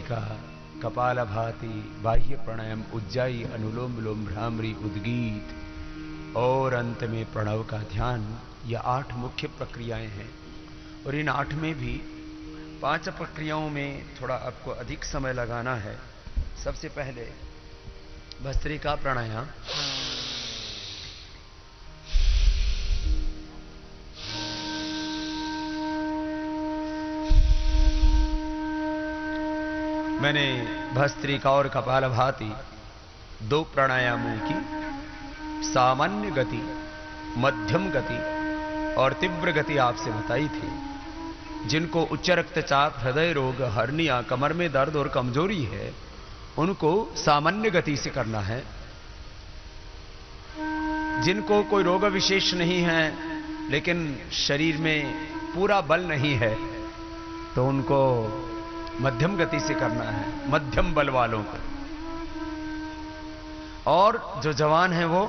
भस्त्रिका, कपालभाति, बाह्य प्राणायाम, उज्जाई, अनुलोम विलोम, भ्रामरी, उद्गीत और अंत में प्रणव का ध्यान। यह 8 मुख्य प्रक्रियाएं हैं और इन 8 में भी 5 प्रक्रियाओं में थोड़ा आपको अधिक समय लगाना है। सबसे पहले भस्त्रिका प्राणायाम। मैंने भस्त्रिका और कपालभाति 2 प्राणायामों की सामान्य गति, मध्यम गति और तीव्र गति आपसे बताई थी। जिनको उच्च रक्तचाप, हृदय रोग, हर्निया, कमर में दर्द और कमजोरी है, उनको सामान्य गति से करना है। जिनको कोई रोग विशेष नहीं है लेकिन शरीर में पूरा बल नहीं है, तो उनको मध्यम गति से करना है, मध्यम बल वालों को। और जो जवान है वो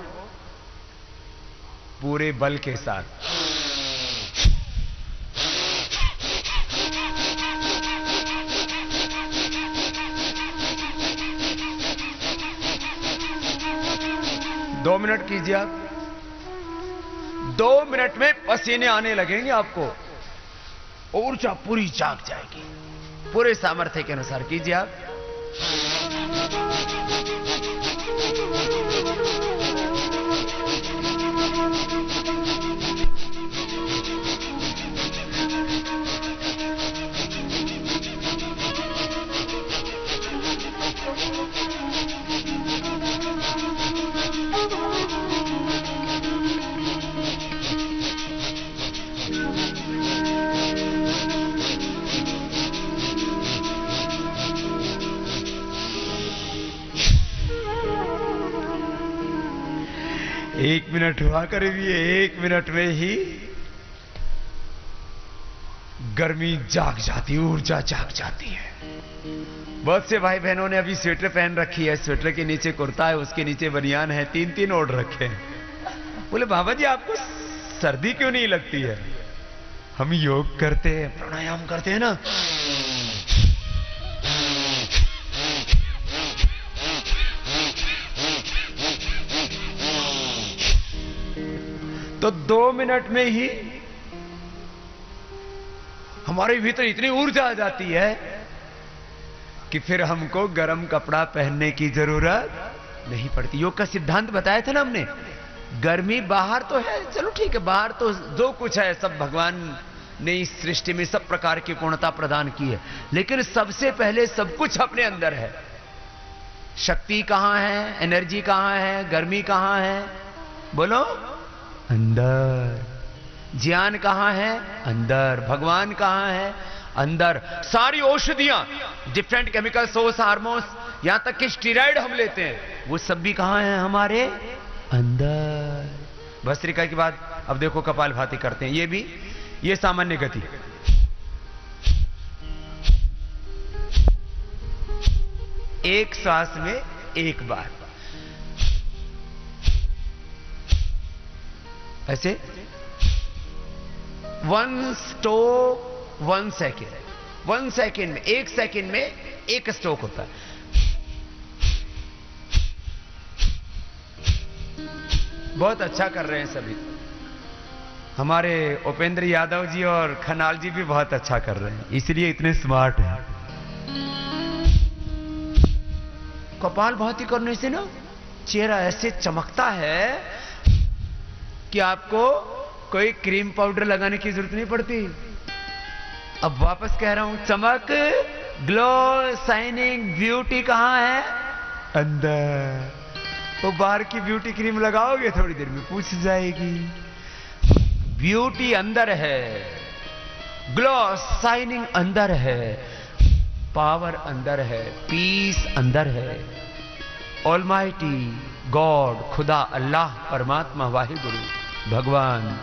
पूरे बल के साथ। दो मिनट कीजिए आप। 2 मिनट में पसीने आने लगेंगे आपको, ऊर्जा पूरी जाग जाएगी। पूरे सामर्थ्य के अनुसार कीजिए आप। एक मिनट हुआ करीब, 1 मिनट में ही गर्मी जाग जाती, ऊर्जा जाग जाती है। बहुत से भाई बहनों ने अभी स्वेटर पहन रखी है, स्वेटर के नीचे कुर्ता है, उसके नीचे बनियान है, 3-3 ओढ़ रखे हैं। बोले बाबा जी आपको सर्दी क्यों नहीं लगती है? हम योग करते हैं, प्राणायाम करते हैं ना। तो 2 मिनट में ही हमारे भीतर इतनी ऊर्जा आ जाती है कि फिर हमको गर्म कपड़ा पहनने की जरूरत नहीं पड़ती। योग का सिद्धांत बताया था ना हमने। गर्मी बाहर तो है, चलो ठीक है, बाहर तो जो कुछ है सब भगवान ने इस सृष्टि में सब प्रकार की पूर्णता प्रदान की है, लेकिन सबसे पहले सब कुछ अपने अंदर है। शक्ति कहां है, एनर्जी कहां है, गर्मी कहां है? बोलो, अंदर। ज्ञान कहां है? अंदर। भगवान कहां है? अंदर। सारी औषधियां, डिफरेंट केमिकल सोर्स, हार्मोन्स, यहां तक कि स्टीरॉइड हम लेते हैं, वो सब भी कहां है? हमारे अंदर। भस्त्रिका के बाद अब देखो कपालभाति करते हैं। ये सामान्य गति। एक सांस में एक बार, ऐसे 1 स्ट्रोक 1 सेकेंड। 1 सेकेंड में, 1 सेकेंड में 1 स्ट्रोक होता है। बहुत अच्छा कर रहे हैं सभी। हमारे उपेंद्र यादव जी और खनाल जी भी बहुत अच्छा कर रहे हैं, इसलिए इतने स्मार्ट हैं। कपालभाति करने से ना चेहरा ऐसे चमकता है कि आपको कोई क्रीम पाउडर लगाने की जरूरत नहीं पड़ती। अब वापस कह रहा हूं, चमक, ग्लो, शाइनिंग, ब्यूटी कहां है? अंदर। तो बाहर की ब्यूटी क्रीम लगाओगे, थोड़ी देर में पूछ जाएगी। ब्यूटी अंदर है, ग्लो, शाइनिंग अंदर है, पावर अंदर है, पीस अंदर है। ऑलमाइटी गॉड, खुदा, अल्लाह, परमात्मा, वाहिगुरु, भगवान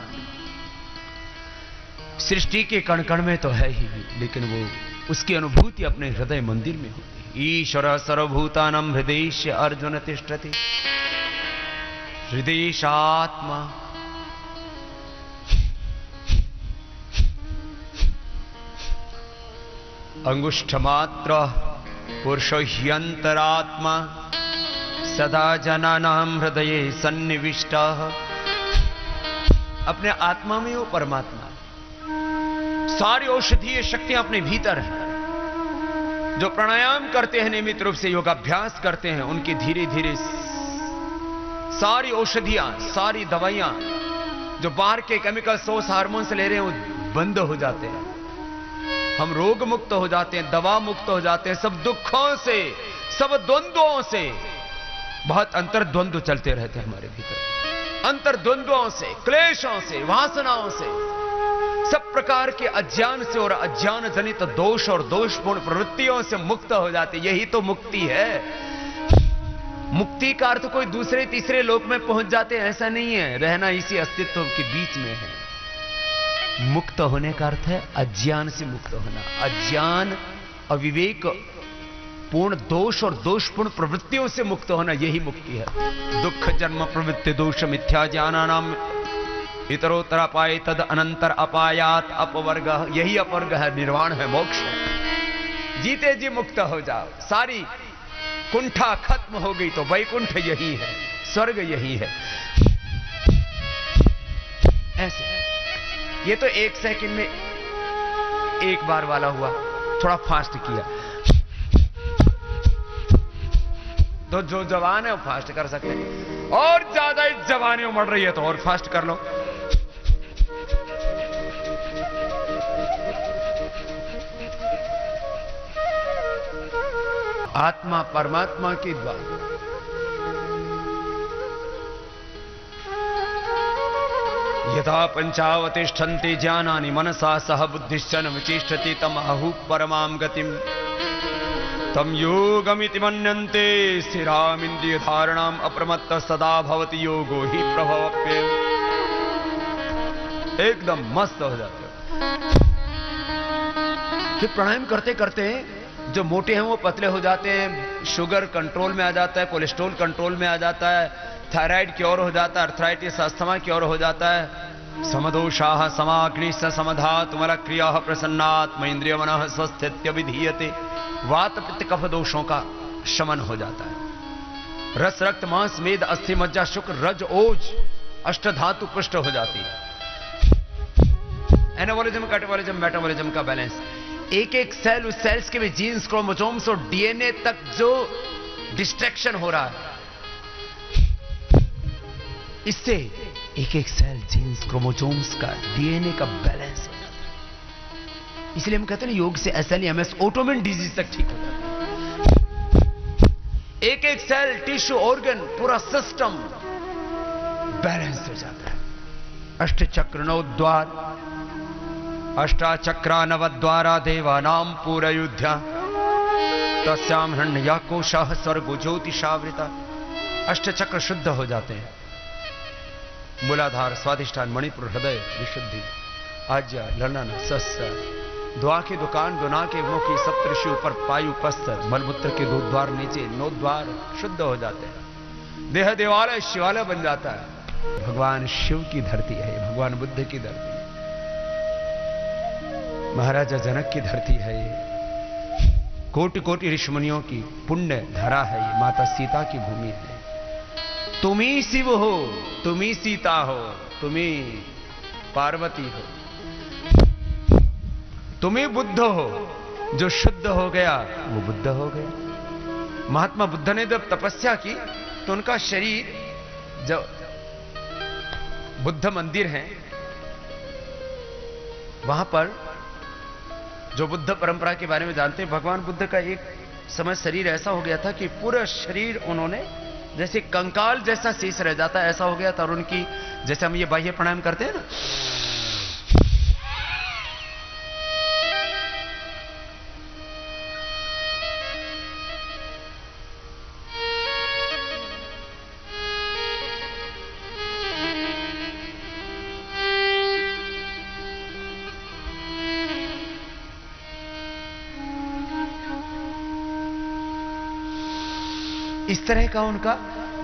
सृष्टि के कण कण में तो है ही, लेकिन वो उसकी अनुभूति अपने हृदय मंदिर में होती है। ईश्वर सर्वभूतानां हृदयेश अर्जुन तिष्ठति। हृदयेशात्मा। अंगुष्ठ मात्र पुरुषो ह्यंतरात्मा सदा जनानां हृदये सन्निविष्टः। अपने आत्मा में वो परमात्मा, सारी औषधीय शक्तियां अपने भीतर है। जो प्राणायाम करते हैं, नियमित रूप से योगाभ्यास करते हैं, उनकी धीरे धीरे सारी औषधियां, सारी दवाइयां जो बाहर के केमिकल सोर्स हार्मोन से ले रहे हैं, वो बंद हो जाते हैं। हम रोग मुक्त हो जाते हैं, दवा मुक्त हो जाते हैं, सब दुखों से, सब द्वंद्वों से। बहुत अंतर्द्वंद्व चलते रहते हैं हमारे भीतर, अंतर्द्वंद्वों से, क्लेशों से, वासनाओं से, सब प्रकार के अज्ञान से और अज्ञान जनित दोष और दोषपूर्ण प्रवृत्तियों से मुक्त हो जाते। यही तो मुक्ति है। मुक्ति का अर्थ कोई दूसरे तीसरे लोक में पहुंच जाते ऐसा नहीं है, रहना इसी अस्तित्व के बीच में है। मुक्त होने का अर्थ है अज्ञान से मुक्त होना। अज्ञान, अविवेक, पूर्ण दोष और दोषपूर्ण प्रवृत्तियों से मुक्त होना, यही मुक्ति है। दुख जन्म प्रवृत्ति दोष मिथ्या ज्ञानानाम इतरोत्तर अपाय तद अनंतर अपायात अपवर्ग, यही अपवर्ग है, निर्वाण है, मोक्ष है। जीते जी मुक्त हो जाओ, सारी कुंठा खत्म हो गई तो वैकुंठ यही है, स्वर्ग यही है। ऐसे ये तो 1 सेकंड में एक बार वाला हुआ, थोड़ा फास्ट किया तो जो जवान है वो फास्ट कर सकते हैं, और ज्यादा जवानी उमड़ रही है तो और फास्ट कर लो। आत्मा परमात्मा के द्वारा यथा पंचावतिष्ठन्ते ज्ञानानि मनसा सह बुद्धिश्चन विचेष्टति तम आहु परमां गतिम तम योगमिति मन्यन्ते स्थिरामिन्द्रिय धारणाम अप्रमत्त सदा भवति योगो ही प्रभवप्येव। एकदम मस्त हो जाते हो। फिर प्राणायाम करते करते जो मोटे हैं वो पतले हो जाते हैं, शुगर कंट्रोल में आ जाता है, कोलेस्ट्रॉल कंट्रोल में आ जाता है, थायराइड क्योर हो जाता है, अर्थराइटिस अस्थमा क्योर हो जाता है। समदोषाः समाग्निश्च समधातु मलक्रियाः प्रसन्नात्म इंद्रिय मनः स्वस्थित्य विधीयते। वात पित्त कफ दोषों का शमन हो जाता है। रस रक्त मांस मेद अस्थि मज्जा शुक्र रज ओज अष्ट धातु पुष्ट हो जाती है। एनाबॉलिज्म, कैटाबॉलिज्म, मेटाबॉलिज्म का बैलेंस। एक एक सेल, उस सेल्स के भी जीन्स, क्रोमोसोम्स और डीएनए तक जो डिस्ट्रैक्शन हो रहा है, इससे एक एक सेल, जीन्स, क्रोमोसोम्स का, डीएनए का बैलेंस हो जाता है। इसलिए हम कहते हैं योग से एसएलईएमएस, ऑटोइम्यून डिजीज तक ठीक हो जाता है। एक एक सेल, टिश्यू, ऑर्गन, पूरा सिस्टम बैलेंस हो जाता है। अष्ट चक्र 9 द्वार, अष्टाचक्रा नवद्वारा देवानां पूरयुध्या तस्याम हिरण्या कोशाः स्वर्गो ज्योतिषावृता। अष्टचक्र शुद्ध हो जाते हैं। मूलाधार, स्वाधिष्ठान, मणिपुर, हृदय, विशुद्धि, आज्ञा, ललन, सस्य, द्वा की दुकान, गुना के मुखी, सप्तऋषि ऊपर, पायु, पस्त, मलमूत्र के 2 द्वार नीचे, 9 द्वार शुद्ध हो जाते हैं। देह देवालय शिवालय बन जाता है। भगवान शिव की धरती है, भगवान बुद्ध की धरती है, महाराजा जनक की धरती है ये, कोटि कोटि ऋषिमुनियों की पुण्य धरा है ये, माता सीता की भूमि है। तुम ही शिव हो, तुम ही सीता हो, तुम ही पार्वती हो, तुम ही बुद्ध हो। जो शुद्ध हो गया वो बुद्ध हो गया। महात्मा बुद्ध ने जब तपस्या की तो उनका शरीर, जो बुद्ध मंदिर है वहां पर, जो बुद्ध परंपरा के बारे में जानते हैं, भगवान बुद्ध का एक समय शरीर ऐसा हो गया था कि पूरा शरीर उन्होंने, जैसे कंकाल जैसा शेष रह जाता है ऐसा हो गया था। और उनकी, जैसे हम ये बाह्य प्राणायाम करते हैं ना, इस तरह का उनका,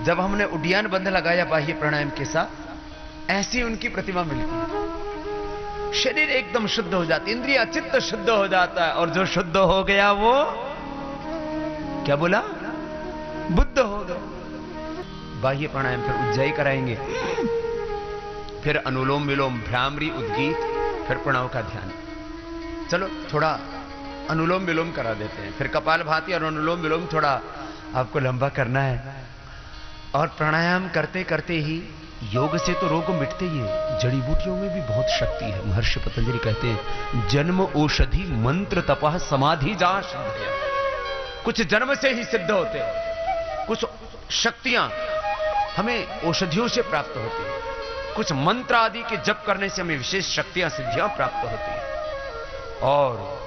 जब हमने उड्डयन बंध लगाया बाह्य प्राणायाम के साथ, ऐसी उनकी प्रतिमा मिलती है। शरीर एकदम शुद्ध हो जाती, इंद्रिया चित्त शुद्ध हो जाता है, और जो शुद्ध हो गया वो क्या बोला? बुद्ध हो गए। बाह्य प्राणायाम फिर उज्जाई कराएंगे, फिर अनुलोम विलोम, भ्रामरी, उद्गीत, फिर प्रणव का ध्यान। चलो थोड़ा अनुलोम विलोम करा देते हैं, फिर कपालभाति और अनुलोम विलोम थोड़ा आपको लंबा करना है। और प्राणायाम करते करते ही योग से तो रोग मिटते ही है, जड़ी बूटियों में भी बहुत शक्ति है। महर्षि पतंजलि कहते हैं जन्म औषधि मंत्र तपः समाधि जा सिद्धया। कुछ जन्म से ही सिद्ध होते हैं, कुछ शक्तियां हमें औषधियों से प्राप्त होती है, कुछ मंत्र आदि के जप करने से हमें विशेष शक्तियां सिद्धियां प्राप्त होती है, और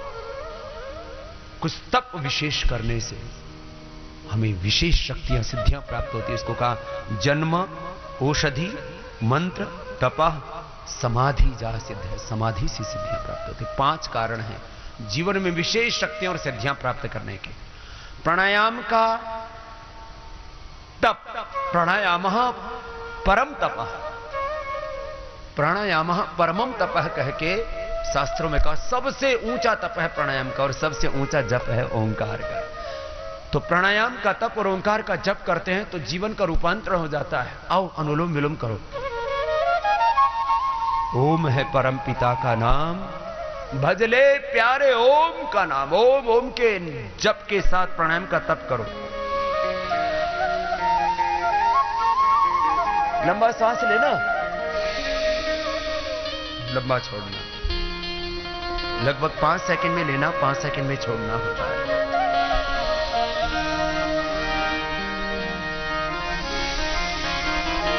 कुछ तप विशेष करने से हमें विशेष शक्तियां सिद्धियां प्राप्त होती है। इसको कहा जन्म औषधि मंत्र तपः समाधि जा सिद्ध है। समाधि से सिद्धियां प्राप्त होती है। 5 कारण हैं जीवन में विशेष शक्तियां और सिद्धियां प्राप्त करने के। प्राणायाम का तप, प्राणायाम परम तपः, प्राणायाम परमम तपः कह के शास्त्रों में कहा सबसे ऊंचा तप है प्राणायाम का, और सबसे ऊंचा जप है ओंकार का। तो प्राणायाम का तप और ओंकार का जप करते हैं तो जीवन का रूपांतर हो जाता है। आओ अनुलोम विलोम करो। ओम है परम पिता का नाम, भजले प्यारे ओम का नाम। ओम ओम के जप के साथ प्राणायाम का तप करो। लंबा सांस लेना, लंबा छोड़ना, लगभग 5 सेकंड में लेना, 5 सेकंड में छोड़ना होता है।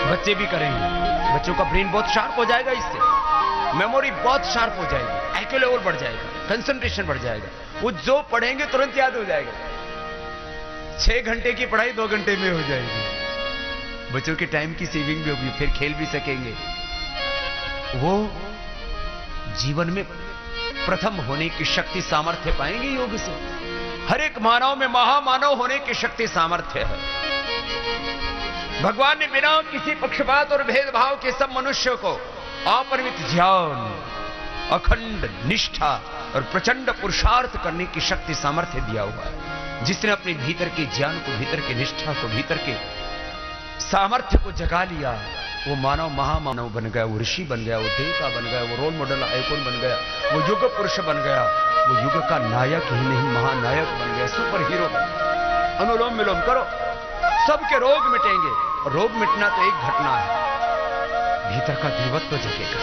बच्चे भी करेंगे, बच्चों का ब्रेन बहुत शार्प हो जाएगा, इससे मेमोरी बहुत शार्प हो जाएगी, IQ लेवल बढ़ जाएगा, कंसंट्रेशन बढ़ जाएगा, वो जो पढ़ेंगे तुरंत याद हो जाएगा। 6 घंटे की पढ़ाई 2 घंटे में हो जाएगी। बच्चों के टाइम की सेविंग भी होगी, फिर खेल भी सकेंगे। वो जीवन में प्रथम होने की शक्ति सामर्थ्य पाएंगे योग से। हर एक मानव में महामानव होने की शक्ति सामर्थ्य है। भगवान ने बिना किसी पक्षपात और भेदभाव के सब मनुष्यों को अपरिमित ध्यान, अखंड निष्ठा और प्रचंड पुरुषार्थ करने की शक्ति सामर्थ्य दिया हुआ है। जिसने अपने भीतर के ज्ञान को, भीतर की निष्ठा को, भीतर के सामर्थ्य को जगा लिया, वो मानव महामानव बन गया, वो ऋषि बन गया, वो देवता बन गया, वो रोल मॉडल आइकॉन बन गया, वो युग पुरुष बन गया, वो युग का नायक ही नहीं महानायक बन गया, सुपर हीरो बन गया। अनुलोम विलोम करो, सबके रोग मिटेंगे। और रोग मिटना तो एक घटना है, भीतर का देवत्व तो जगेगा।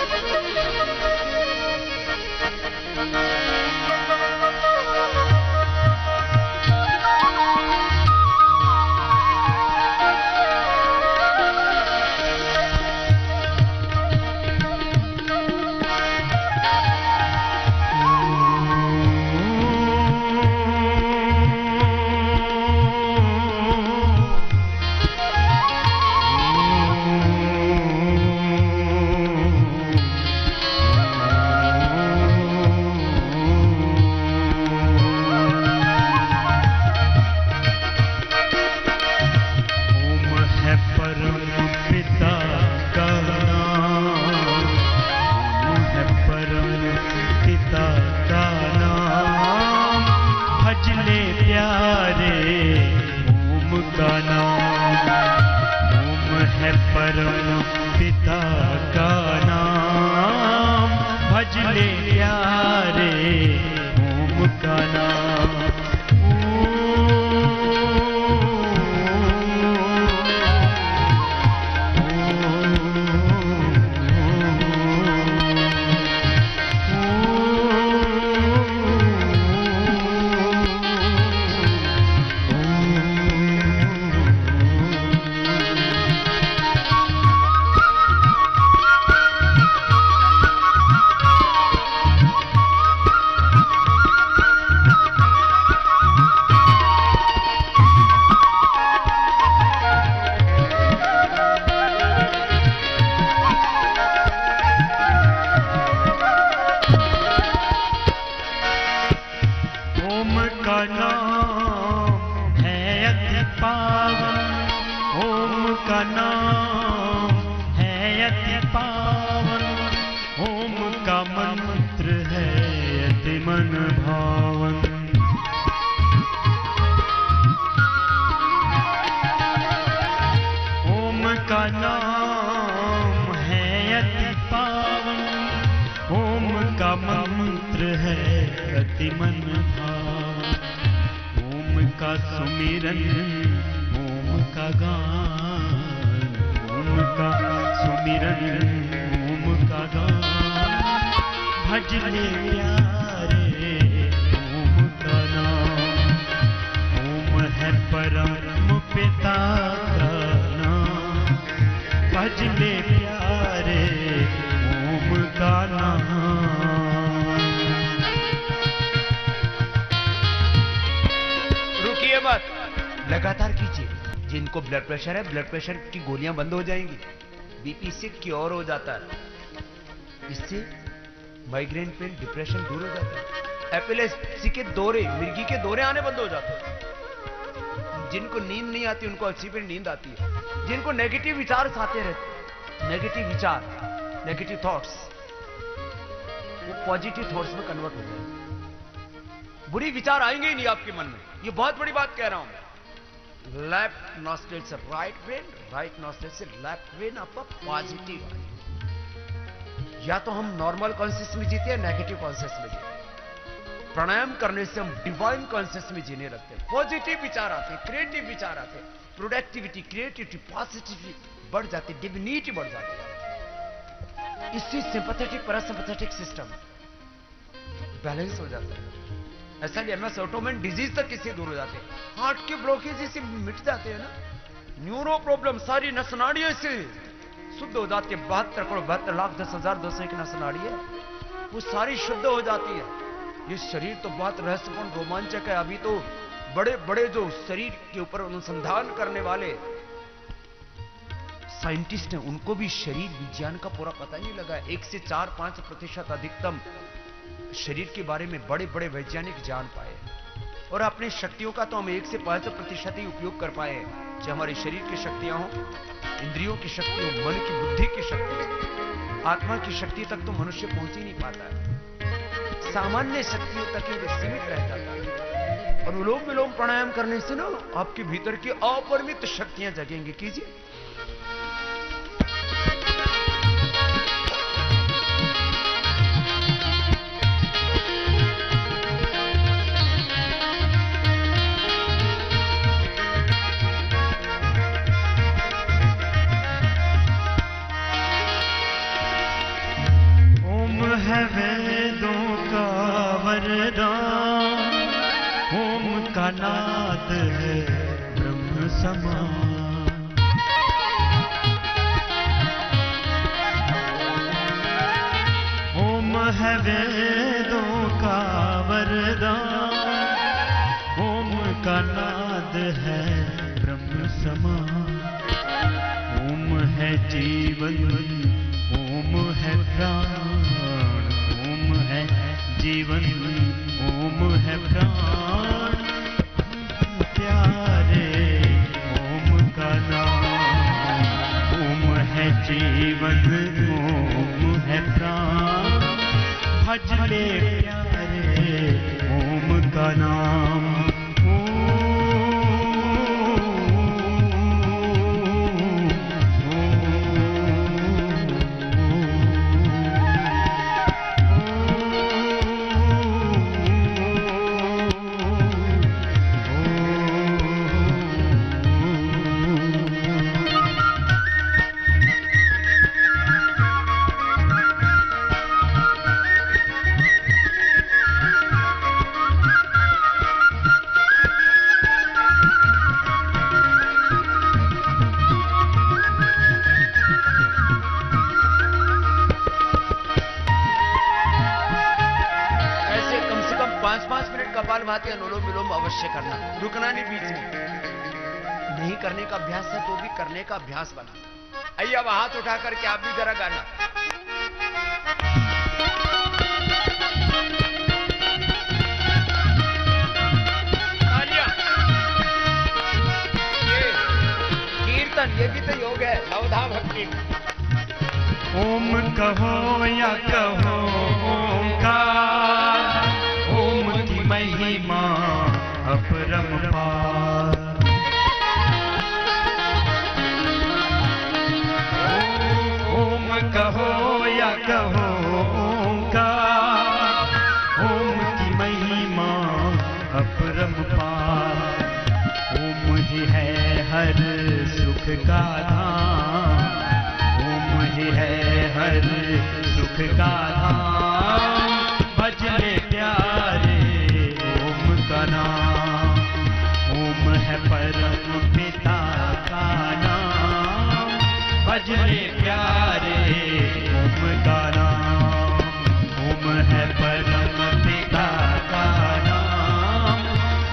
का मंत्र है अति मन भाव, ओम का सुमिरन ओम का गान, ओम का सुमिरन ओम का गान, भज ले प्यारे ओम का नाम, ओम है परम पिता का नाम, भज ले प्यारे ओम का नाम। रुकिए मत, लगातार कीजिए। जिनको ब्लड प्रेशर है, ब्लड प्रेशर की गोलियां बंद हो जाएंगी, बीपी से क्योर हो जाता है, इससे माइग्रेन पेन, डिप्रेशन दूर हो जाता है, एपिलेप्सी के दौरे, मिर्गी के दौरे आने बंद हो जाते हैं। जिनको नींद नहीं आती उनको अच्छी पे नींद आती है। जिनको नेगेटिव विचार आते रहते, नेगेटिव विचार, नेगेटिव थॉट्स, वो पॉजिटिव थॉट्स में कन्वर्ट हो जाए। बुरी विचार आएंगे ही नहीं आपके मन में। ये बहुत बड़ी बात कह रहा हूं मैं। लेफ्ट नॉस्ट्रिल से राइट ब्रेन, राइट नॉस्ट्रिल से लेफ्ट ब्रेन आपका पॉजिटिव है। या तो हम नॉर्मल कॉन्शियस में जीते हैं, नेगेटिव कॉन्शियस में जीते हैं। प्राणायाम करने से हम डिवाइन कॉन्शियस में जीने लगते हैं। पॉजिटिव विचार आते हैं, क्रिएटिव विचार आते हैं, प्रोडक्टिविटी, क्रिएटिविटी, पॉजिटिविटी बढ़ जाती है, डिविनिटी बढ़ जाती है। इससे सिंपैथेटिक पैरासिम्पैथेटिक सिस्टम बैलेंस हो जाता है। ऐसा नहीं, एमएस ऑटोमेन डिजीज तक इससे दूर हो जाते हैं। हार्ट के ब्लॉकेज इससे मिट जाते हैं ना, न्यूरो प्रॉब्लम, सारी नसनाड़ियां इससे शुद्ध हो जाती है। 72,72,10,201 नसनाड़ी है, वो सारी शुद्ध हो जाती है। ये शरीर तो बहुत रहस्यपूर्ण रोमांचक है। अभी तो बड़े बड़े जो शरीर के ऊपर अनुसंधान करने वाले साइंटिस्ट हैं, उनको भी शरीर विज्ञान का पूरा पता नहीं लगा। 1 से 4-5% अधिकतम शरीर के बारे में बड़े बड़े वैज्ञानिक जान पाए, और अपने शक्तियों का तो हम 1 से 5% ही उपयोग कर पाए हैं। चाहे हमारे शरीर की शक्तियां हो, इंद्रियों की शक्ति हो, मन की, बुद्धि की शक्ति हो, आत्मा की शक्ति तक तो मनुष्य पहुंच ही नहीं पाता है। सामान्य शक्तियों तक ही सीमित रह जाता है। और अनुलोम विलोम प्राणायाम करने से ना आपके भीतर की अपरिमित शक्तियां जगेंगी। कीजिए। वेदों का वरदान, ओम का नाद है ब्रह्म समान, ओम है वेदों का वरदान, ओम का नाद है ब्रह्म समान, ओम है जीवन, ओम है प्राण, जीवन ओम है प्राण, प्यारे ओम का नाम, ओम है जीवन ओम है प्राण, भज ले प्यारे ओम का नाम। कपालभाति अनुलोम विलोम अवश्य करना, रुकना नहीं बीच में। नहीं करने का अभ्यास है तो भी करने का अभ्यास बनाना। आइए अब हाथ उठा करके आप भी जरा गाना। ये कीर्तन, ये भी तो योग है, नवधा भक्ति। ओम कहो या कहो ओंकार, ओम की महिमा अपरंपार, ओम कहो या कहो ओंकार, सुख का धाम, ओम ही है हर सुख का धाम। भज ले प्यारे ओम का नाम, ओम है परम पिता का नाम। भज ले प्यारे ओम का नाम, ओम है परम पिता का नाम।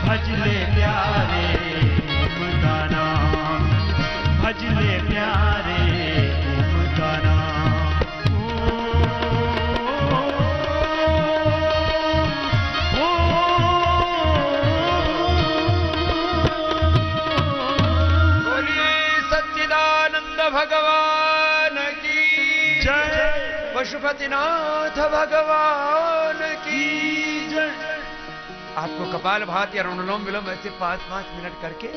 भज ले प्यारे ओम का नाम, भज ले प्यारे ओम का नाम। बोलिए सच्चिदानंद भगवान की जय, पशुपतिनाथ भगवान की जय। आपको कपाल भाती और अनुलोम विलोम ऐसे 5-5 मिनट करके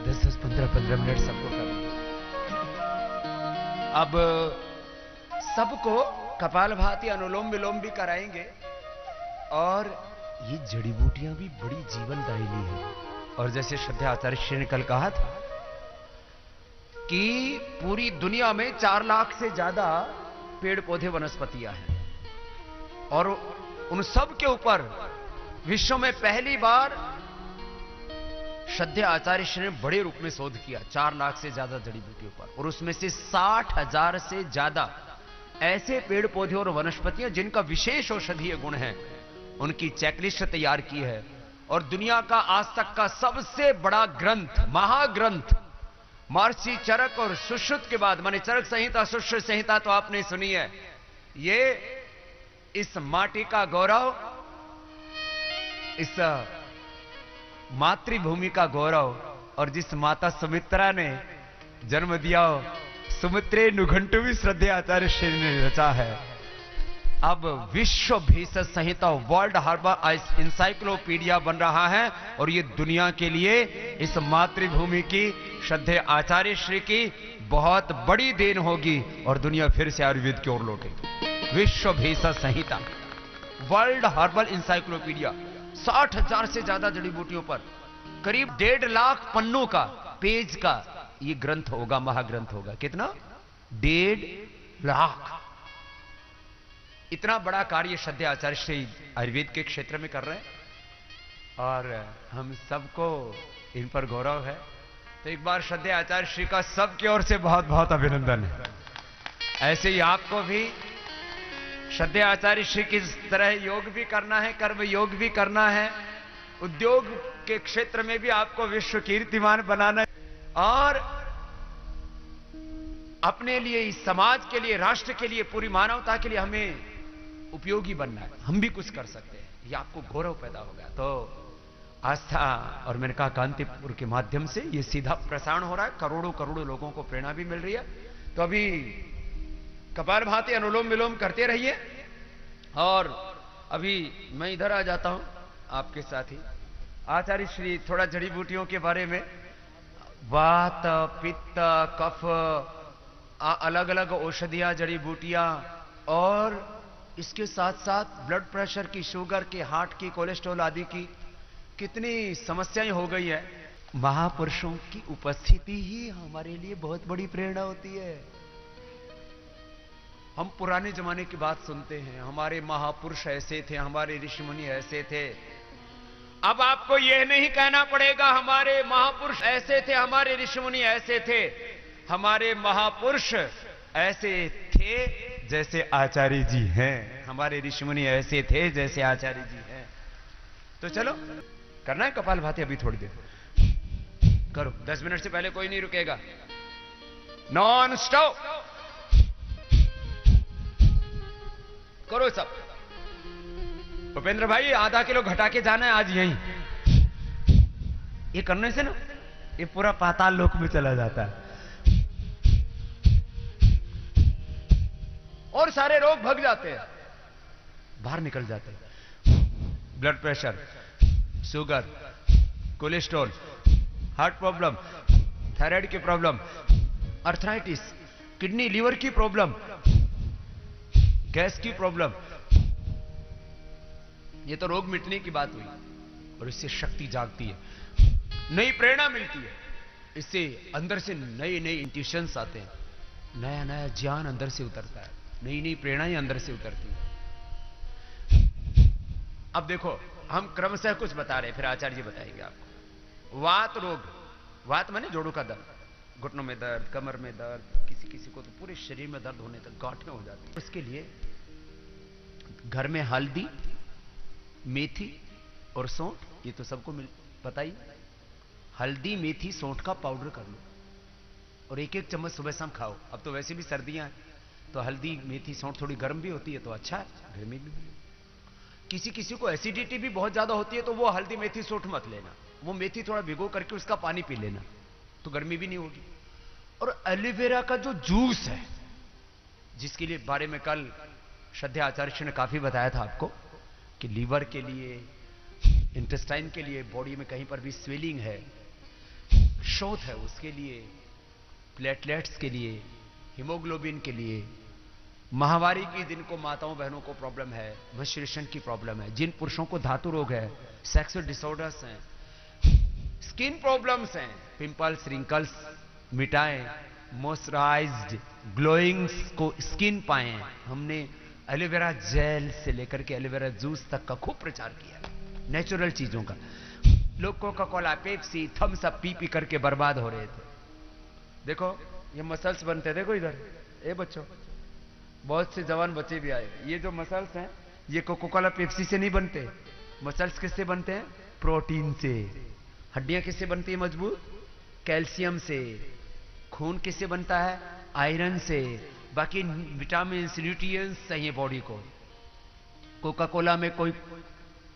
10-10, 15-15 मिनट सबको करना। अब सबको कपाल भाती अनुलोम विलोम भी कराएंगे। और ये जड़ी बूटियां भी बड़ी जीवनदायिनी है। और जैसे श्रद्धा आचार्य श्री ने कल कहा था कि पूरी दुनिया में 4 लाख से ज्यादा पेड़ पौधे वनस्पतियां हैं, और उन सब के ऊपर विश्व में पहली बार श्रद्धेय आचार्य श्री ने बड़े रूप में शोध किया 4 लाख से ज्यादा जड़ी बूटियों पर। और उसमें से 60,000 से ज्यादा ऐसे पेड़ पौधे और वनस्पतियां जिनका विशेष औषधीय गुण है, उनकी चेकलिस्ट तैयार की है। और दुनिया का आज तक का सबसे बड़ा ग्रंथ, महाग्रंथ, महर्षि चरक और सुश्रुत के बाद, माने चरक संहिता सुश्रुत संहिता तो आपने सुनी है, ये इस माटी का गौरव, इस मातृभूमि का गौरव, और जिस माता सुमित्रा ने जन्म दिया, सुमित्रे नुघंटु भी श्रद्धेय आचार्य श्री ने रचा है। अब विश्व भेषज संहिता, वर्ल्ड हर्बल इंसाइक्लोपीडिया बन रहा है। और ये दुनिया के लिए इस मातृभूमि की, श्रद्धेय आचार्य श्री की बहुत बड़ी देन होगी, और दुनिया फिर से आयुर्वेद की ओर लौटेगी। विश्व भेषज संहिता, वर्ल्ड हर्बल इंसाइक्लोपीडिया, 60,000 से ज्यादा जड़ी बूटियों पर, करीब 1.5 लाख पन्नों का, पेज का ये ग्रंथ होगा, महाग्रंथ होगा। कितना? 1.5 लाख। इतना बड़ा कार्य श्रद्धेय आचार्य श्री आयुर्वेद के क्षेत्र में कर रहे हैं, और हम सबको इन पर गौरव है। तो एक बार श्रद्धेय आचार्य श्री का सबकी ओर से बहुत बहुत अभिनंदन है। ऐसे ही आपको भी श्रद्धेय आचार्य श्री की तरह योग भी करना है, कर्म योग भी करना है, उद्योग के क्षेत्र में भी आपको विश्व कीर्तिमान बनाना है, और अपने लिए, इस समाज के लिए, राष्ट्र के लिए, पूरी मानवता के लिए हमें उपयोगी बनना है। हम भी कुछ कर सकते हैं, ये आपको गौरव पैदा होगा। तो आस्था और मैंने कहा कांतिपुर के माध्यम से ये सीधा प्रसारण हो रहा है, करोड़ों करोड़ों लोगों को प्रेरणा भी मिल रही है। तो अभी कपालभाति अनुलोम विलोम करते रहिए, और अभी मैं इधर आ जाता हूं आपके साथ ही। आचार्य श्री थोड़ा जड़ी बूटियों के बारे में, वात, पित्त, कफ, अलग अलग औषधियां, जड़ी बूटियां, और इसके साथ साथ ब्लड प्रेशर की, शुगर की, हार्ट की, कोलेस्ट्रॉल आदि की कितनी समस्याएं हो गई है। महापुरुषों की उपस्थिति ही हमारे लिए बहुत बड़ी प्रेरणा होती है। हम पुराने जमाने की बात सुनते हैं, हमारे महापुरुष ऐसे थे, हमारे ऋषि मुनि ऐसे थे। अब आपको यह नहीं कहना पड़ेगा हमारे महापुरुष ऐसे थे, हमारे ऋषि मुनि ऐसे थे। हमारे महापुरुष ऐसे थे जैसे आचार्य जी हैं, हमारे ऋषि मुनि ऐसे थे जैसे आचार्य जी हैं। तो चलो करना है कपालभाति अभी थोड़ी देर, करो। 10 मिनट से पहले कोई नहीं रुकेगा, नॉन स्टॉप करो सब। उपेंद्र भाई आधा किलो घटा के जाना है आज यहीं। ये करने से ना ये पूरा पाताल लोक में चला जाता है, और सारे रोग भग जाते हैं, बाहर निकल जाते हैं। Blood pressure, sugar, cholesterol, heart problem, thyroid की प्रॉब्लम, अर्थराइटिस, किडनी लीवर की प्रॉब्लम, गैस की प्रॉब्लम, ये तो रोग मिटने की बात हुई। और इससे शक्ति जागती है, नई प्रेरणा मिलती है। इससे अंदर से नए नए इंट्यूशंस आते हैं, नया नया ज्ञान अंदर से उतरता है, नई नई प्रेरणाएं अंदर से उतरती है। अब देखो हम क्रमशः कुछ बता रहे हैं, फिर आचार्य जी बताएंगे आपको। वात रोग, वात माने जोड़ों का दर्द, घुटनों में दर्द, कमर में दर्द, किसी किसी को तो पूरे शरीर में दर्द होने तक गांठें हो जाती है। उसके लिए घर में हल्दी, मेथी और सौंठ, ये तो सबको पता ही। हल्दी, मेथी, सौंठ का पाउडर कर लो और एक एक चम्मच सुबह शाम खाओ। अब तो वैसे भी सर्दियां हैं तो हल्दी, मेथी, सौंठ थोड़ी गर्म भी होती है तो अच्छा है, गर्मी भी। किसी किसी को एसिडिटी भी बहुत ज्यादा होती है तो वो हल्दी, मेथी, सौंठ मत लेना, वो मेथी थोड़ा भिगो करके उसका पानी पी लेना तो गर्मी भी नहीं होगी। और एलोवेरा का जो जूस है, जिसके लिए बारे में कल श्रद्धेय आचार्य ने काफी बताया था आपको कि लीवर के लिए, इंटेस्टाइन के लिए, बॉडी में कहीं पर भी स्वेलिंग है, शोथ है, उसके लिए, प्लेटलेट्स के लिए, हीमोग्लोबिन के लिए, माहवारी की जिनको माताओं बहनों को प्रॉब्लम है, menstruation की प्रॉब्लम है, जिन पुरुषों को धातु रोग है, सेक्सुअल डिसऑर्डर्स हैं, स्किन प्रॉब्लम्स हैं, पिंपल्स, रिंकल्स मिटाएं, मॉइस्चराइज्ड ग्लोइंग को स्किन पाएं। हमने एलोवेरा जेल से लेकर के एलोवेरा जूस तक का खूब प्रचार किया, नेचुरल चीजों का। लोग Coca Cola, Pepsi, Thums Up पी पी करके बर्बाद हो रहे थे। देखो ये मसल्स बनते, देखो इधर, ए बच्चों, बहुत से जवान बच्चे भी आए। ये जो मसल्स हैं ये कोका कोला, पेप्सी से नहीं बनते। मसल्स किससे बनते हैं? प्रोटीन से। हड्डियां किससे बनती है मजबूत? कैल्शियम से। खून किससे बनता है? आयरन से। बाकी विटामिन, न्यूट्रिएंट्स चाहिए बॉडी को। कोका कोला में कोई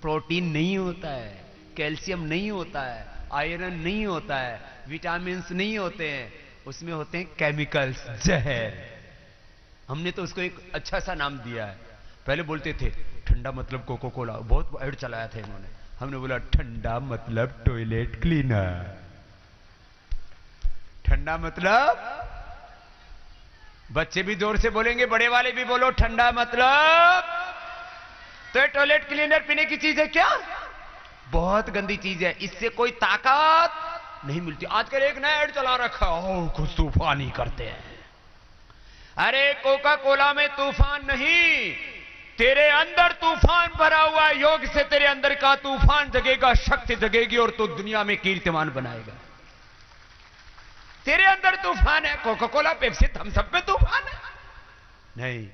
प्रोटीन नहीं होता है, कैल्शियम नहीं होता है, आयरन नहीं होता है, विटामिन्स नहीं होते हैं, उसमें होते हैं केमिकल्स, जहर। हमने तो उसको एक अच्छा सा नाम दिया है। पहले बोलते थे ठंडा मतलब कोका कोला, बहुत ऐड चलाया था इन्होंने। हमने बोला ठंडा मतलब टॉयलेट क्लीनर। ठंडा मतलब, बच्चे भी जोर से बोलेंगे, बड़े वाले भी बोलो, ठंडा मतलब तो टॉयलेट क्लीनर पीने की चीज है क्या? बहुत गंदी चीज है, इससे कोई ताकत नहीं मिलती। आजकल एक नया ऐड चला रखा है, कुछ तूफान ही करते हैं। अरे कोका कोला में तूफान नहीं, तेरे अंदर तूफान भरा हुआ है। योग से तेरे अंदर का तूफान जगेगा, शक्ति जगेगी और तू दुनिया में कीर्तिमान बनाएगा। तेरे अंदर तूफान है, Coca Cola, Pepsi, Thums Up में तूफान है नहीं।